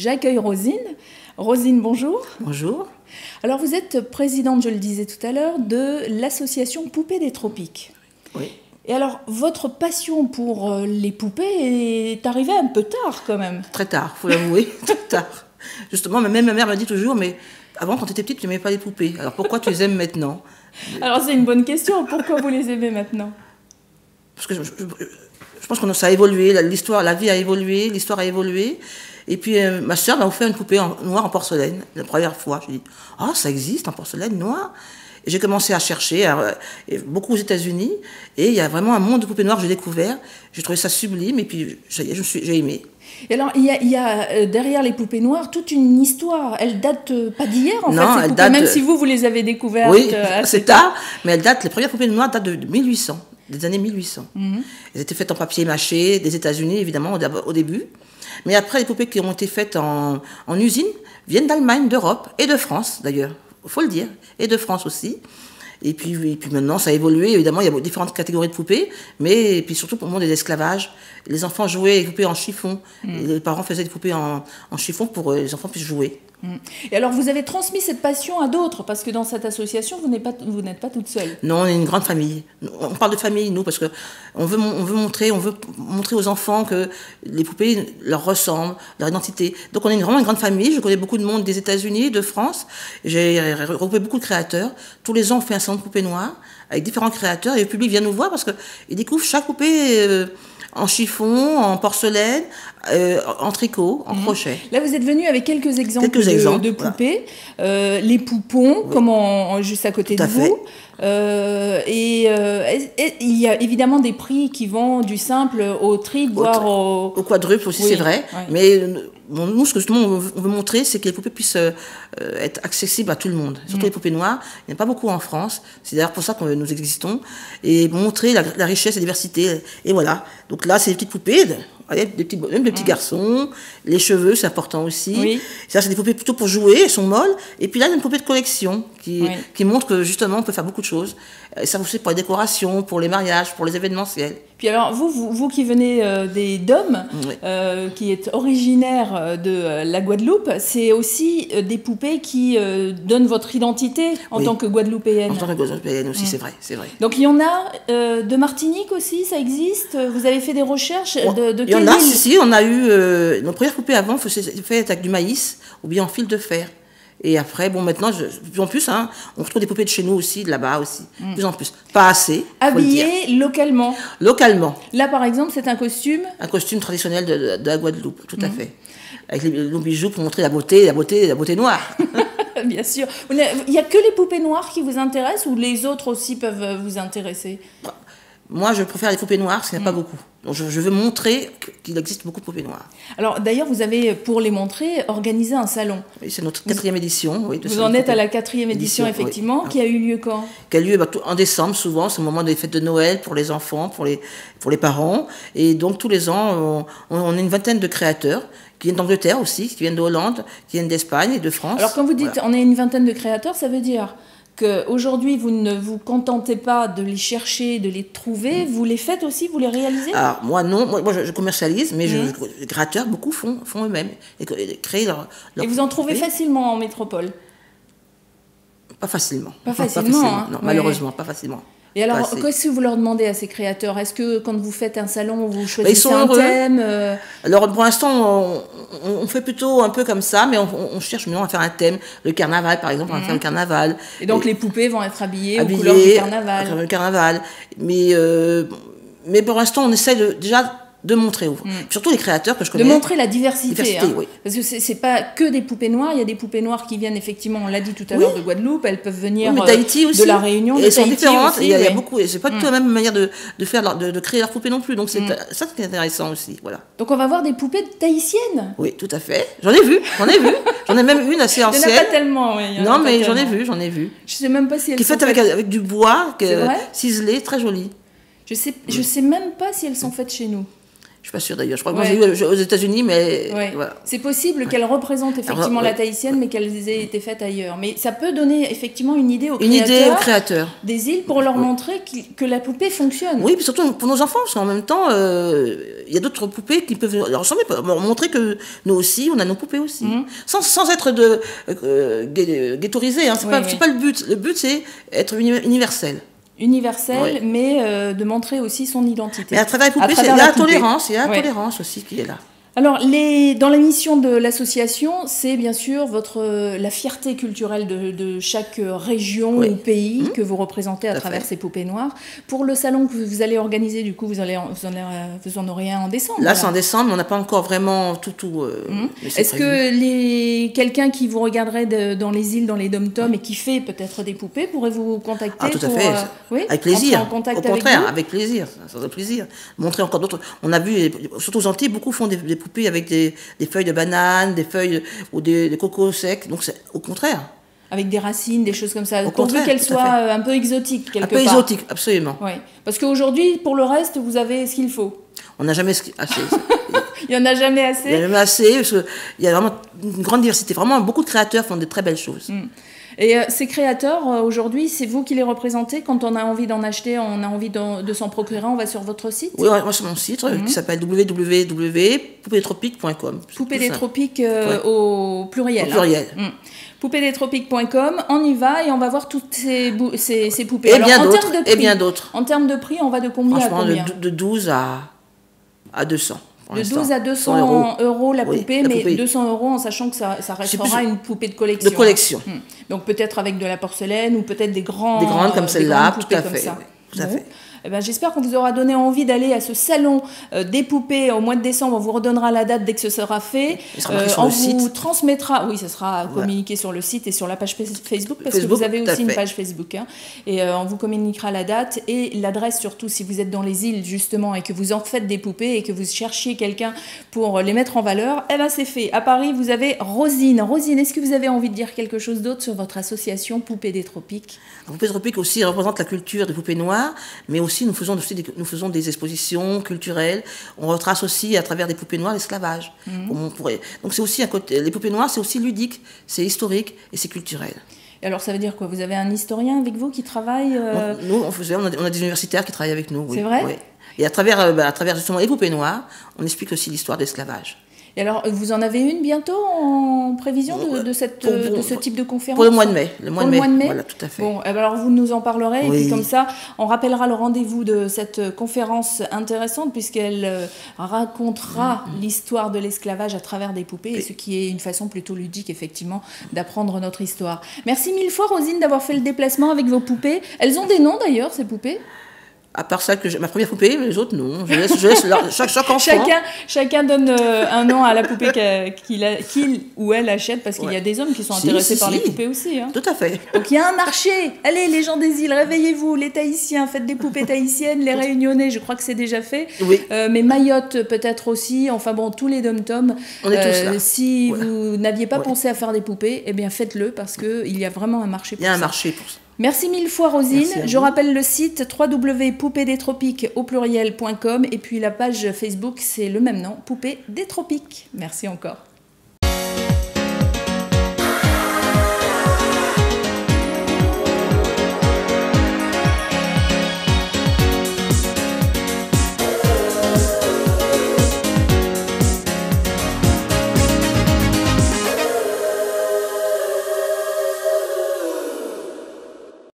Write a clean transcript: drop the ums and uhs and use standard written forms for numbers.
J'accueille Rosine. Rosine, bonjour. Bonjour. Alors vous êtes présidente, je le disais tout à l'heure, de l'association Poupées des Tropiques. Oui. Et alors, votre passion pour les poupées est arrivée un peu tard quand même. Très tard, faut l'avouer, très tard. Justement, même ma mère me dit toujours, mais avant, quand tu étais petite, tu n'aimais pas les poupées. Alors pourquoi tu les aimes maintenant? Alors c'est une bonne question, pourquoi vous les aimez maintenant? Parce que je pense que ça a évolué, l'histoire, la vie a évolué, l'histoire a évolué. Et puis ma soeur m'a offert une poupée noire en porcelaine, la première fois. Je dis, ah, ça existe en porcelaine noire? Et j'ai commencé à chercher, beaucoup aux États-Unis, et il y a vraiment un monde de poupées noires que j'ai découvert. J'ai trouvé ça sublime, et puis j'ai aimé. Et alors, il y a derrière les poupées noires toute une histoire. Elle date pas d'hier, en fait, ces poupées, même si vous les avez découvertes. Oui, c'est tard, mais les premières poupées noires datent de 1800, des années 1800. Elles étaient faites en papier mâché, des États-Unis, évidemment, au début. Mais après, les poupées qui ont été faites en usine viennent d'Allemagne, d'Europe, et de France, d'ailleurs. Il faut le dire, et de France aussi. Et puis maintenant, ça a évolué. Évidemment, il y a différentes catégories de poupées, mais et puis surtout pour le monde des esclavages. Les enfants jouaient avec des poupées en chiffon. Les parents faisaient des poupées en chiffon pour que les enfants puissent jouer. Et alors, vous avez transmis cette passion à d'autres, parce que dans cette association, vous n'êtes pas toute seule. Non, on est une grande famille. On parle de famille, nous, parce que on veut montrer aux enfants que les poupées leur ressemblent, leur identité. Donc, on est vraiment une grande famille. Je connais beaucoup de monde des États-Unis, de France. J'ai regroupé beaucoup de créateurs. Tous les ans, on fait un salon de poupées noires avec différents créateurs, et le public vient nous voir parce qu'ils découvrent chaque poupée en chiffon, en porcelaine, en tricot, en crochet. Là, vous êtes venu avec quelques exemples de poupées. Voilà. Les poupons, oui. Juste à côté de vous. Et il y a évidemment des prix qui vont du simple au triple, voire au quadruple aussi, oui, c'est vrai. Oui. Mais nous, ce que justement on veut montrer, c'est que les poupées puissent être accessibles à tout le monde. Surtout les poupées noires, il n'y en a pas beaucoup en France. C'est d'ailleurs pour ça que nous existons. Et montrer la richesse et la diversité. Et voilà. Donc là, c'est des petites poupées. Même des petits garçons, les cheveux, c'est important aussi. Oui. Ça, c'est des poupées plutôt pour jouer, elles sont molles. Et puis là, il y a une poupée de collection qui montre que justement, on peut faire beaucoup de choses. Et ça aussi pour les décorations, pour les mariages, pour les événementiels. Puis alors, vous qui venez des DOM, qui est originaire de la Guadeloupe, c'est aussi des poupées qui donnent votre identité en tant que Guadeloupéenne. En tant que Guadeloupéenne aussi, c'est vrai, c'est vrai. Donc il y en a de Martinique aussi, ça existe? Vous avez fait des recherches de il y en a, si, on a eu... nos premières poupées avant, c'était fait avec du maïs ou bien en fil de fer. Et après, bon, maintenant, de plus en plus, hein, on retrouve des poupées de chez nous aussi, de là-bas aussi, de plus en plus. Pas assez. Habillées localement. Localement. Là, par exemple, c'est un costume. Un costume traditionnel de la Guadeloupe, tout à fait. Avec nos bijoux pour montrer la beauté noire. Bien sûr. Il n'y a que les poupées noires qui vous intéressent ou les autres aussi peuvent vous intéresser? Moi, je préfère les poupées noires parce qu'il n'y en a pas beaucoup. Donc, je veux montrer qu'il existe beaucoup de poupées noires. Alors, d'ailleurs, vous avez, pour les montrer, organisé un salon. Oui, c'est notre 4e édition. Oui, vous en êtes à la 4e édition, effectivement, oui. Qui a eu lieu quand? Qui a eu lieu en décembre, souvent. C'est le moment des fêtes de Noël pour les enfants, pour les parents. Et donc, tous les ans, on est une vingtaine de créateurs qui viennent d'Angleterre aussi, qui viennent de Hollande, qui viennent d'Espagne et de France. Alors, quand vous dites on est une vingtaine de créateurs, ça veut dire qu'aujourd'hui, vous ne vous contentez pas de les chercher, de les trouver, vous les faites aussi, vous les réalisez? Alors, moi, non. Moi, je commercialise, mais les créateurs, beaucoup font eux-mêmes. Et créent leur... Et vous en trouvez facilement en métropole? Pas facilement. Pas facilement, hein. Non, malheureusement, pas facilement. Et alors, qu'est-ce que vous leur demandez à ces créateurs? Est-ce que quand vous faites un salon, vous choisissez un thème? Alors, pour l'instant, on fait plutôt un peu comme ça, mais on cherche maintenant à faire un thème. Le carnaval, par exemple, on va faire le carnaval. Et donc, les poupées vont être habillées aux couleurs du carnaval. Le carnaval. Mais pour l'instant, on essaie déjà de montrer, surtout les créateurs que je connais. De montrer la diversité, hein. Oui. Parce que c'est pas que des poupées noires, il y a des poupées noires qui viennent effectivement, on l'a dit tout à l'heure, de Guadeloupe, elles peuvent venir de la Réunion, de Tahiti. Elles sont différentes, il y a beaucoup, et c'est pas du tout la même manière de créer leurs poupées non plus, donc c'est ça qui est intéressant aussi, voilà. Donc on va voir des poupées tahitiennes? Oui, tout à fait, j'en ai vu, j'en ai même une assez ancienne. Il n'y en a pas tellement, oui. Non, mais j'en ai vu. Je sais même pas si elles sont faites avec du bois, ciselé, très joli. Je sais même pas si elles sont faites chez nous. Je suis pas sûre d'ailleurs. Je crois que moi j'ai eu aux États-Unis, mais voilà. C'est possible qu'elles représentent effectivement la tahitienne, mais qu'elles aient été faites ailleurs. Mais ça peut donner effectivement une idée aux créateurs des îles pour leur montrer que la poupée fonctionne. Oui, puis surtout pour nos enfants, parce qu'en même temps, il y a d'autres poupées qui peuvent leur ressembler, montrer que nous aussi, on a nos poupées aussi. Sans être ghettoisé, hein. C'est pas le but. Le but, c'est être universel. Universel, mais de montrer aussi son identité. Mais à travers les poupées, il y a la tolérance, il y a la tolérance aussi qui est là. Alors, dans la mission de l'association, c'est bien sûr la fierté culturelle de chaque région ou pays que vous représentez à travers ces poupées noires. Pour le salon que vous allez organiser, du coup, vous en aurez un en décembre. Là, c'est en décembre, mais on n'a pas encore vraiment tout. Est-ce que quelqu'un qui vous regarderait dans les îles, dans les dom-toms et qui fait peut-être des poupées pourrait vous contacter? Ah, tout à fait. Avec plaisir. Au contraire, avec plaisir. Ça serait plaisir. Montrer encore d'autres. On a vu, surtout aux Antilles, beaucoup font des poupées avec des feuilles de banane, des feuilles ou des cocos secs. Donc c'est au contraire. Avec des racines, des choses comme ça. Pourvu qu'elles soient un peu exotiques quelque part. Un peu exotiques, absolument. Oui. Parce qu'aujourd'hui, pour le reste, vous avez ce qu'il faut. On n'a jamais assez. Il n'y en a jamais assez. Il n'y en a jamais assez, parce qu'il y a vraiment une grande diversité. Vraiment, beaucoup de créateurs font de très belles choses. Et ces créateurs, aujourd'hui, c'est vous qui les représentez. Quand on a envie d'en acheter, on a envie de s'en procurer, on va sur votre site? Oui, on va sur mon site qui s'appelle www.poupédestropiques.com. Poupées des tropiques au pluriel. Au pluriel. Poupédestropiques.com, on y va et on va voir toutes ces poupées. Et bien d'autres. En termes de prix, on va de combien à combien? De 12 à 200. De 12 à 200 euros la poupée, mais 200 euros en sachant que ça restera une poupée de collection. De collection. Donc peut-être avec de la porcelaine ou peut-être des grandes comme celle-là, tout à fait. Tout à fait. Eh ben, j'espère qu'on vous aura donné envie d'aller à ce salon des poupées au mois de décembre. On vous redonnera la date dès que ce sera fait. On vous transmettra, oui, ça sera communiqué sur le site et sur la page Facebook, parce que vous avez aussi une page Facebook. Hein, et on vous communiquera la date et l'adresse, surtout si vous êtes dans les îles justement et que vous en faites des poupées et que vous cherchiez quelqu'un pour les mettre en valeur. Eh ben, c'est fait. À Paris, vous avez Rosine. Rosine, est-ce que vous avez envie de dire quelque chose d'autre sur votre association Poupées des Tropiques? Poupées des Tropiques aussi représente la culture des poupées noires, mais aussi nous faisons des expositions culturelles. On retrace aussi à travers des poupées noires l'esclavage. Donc c'est aussi un côté. Les poupées noires, c'est aussi ludique, c'est historique et c'est culturel. Et alors ça veut dire quoi? Vous avez un historien avec vous qui travaille Nous, on a des universitaires qui travaillent avec nous. Oui. C'est vrai? Oui. Et à travers justement les poupées noires, on explique aussi l'histoire de l'esclavage. Et alors, vous en avez une bientôt en prévision de ce type de conférence? Pour le mois de mai. Le mois de mai. Voilà, tout à fait. Bon, alors vous nous en parlerez, et puis comme ça, on rappellera le rendez-vous de cette conférence intéressante, puisqu'elle racontera l'histoire de l'esclavage à travers des poupées, et ce qui est une façon plutôt ludique, effectivement, d'apprendre notre histoire. Merci mille fois, Rosine, d'avoir fait le déplacement avec vos poupées. Elles ont des noms, d'ailleurs, ces poupées? À part ça, ma première poupée, les autres, non. Je laisse chaque enfant. Chacun donne un nom à la poupée qu'il ou elle achète, parce qu'il y a des hommes qui sont intéressés par les poupées aussi. Hein. Tout à fait. Donc il y a un marché. Allez, les gens des îles, réveillez-vous. Les Tahitiens, faites des poupées tahitiennes. Les Réunionnais, je crois que c'est déjà fait. Oui. Mais Mayotte, peut-être aussi. Enfin bon, tous les dom-toms. On est tous là. Si vous n'aviez pas pensé à faire des poupées, eh bien faites-le, parce qu'il y a vraiment un marché pour ça. Il y a un marché pour ça. Merci mille fois, Rosine. Je rappelle le site www.poupédestropiques au pluriel.com et puis la page Facebook, c'est le même nom, Poupées des Tropiques. Merci encore.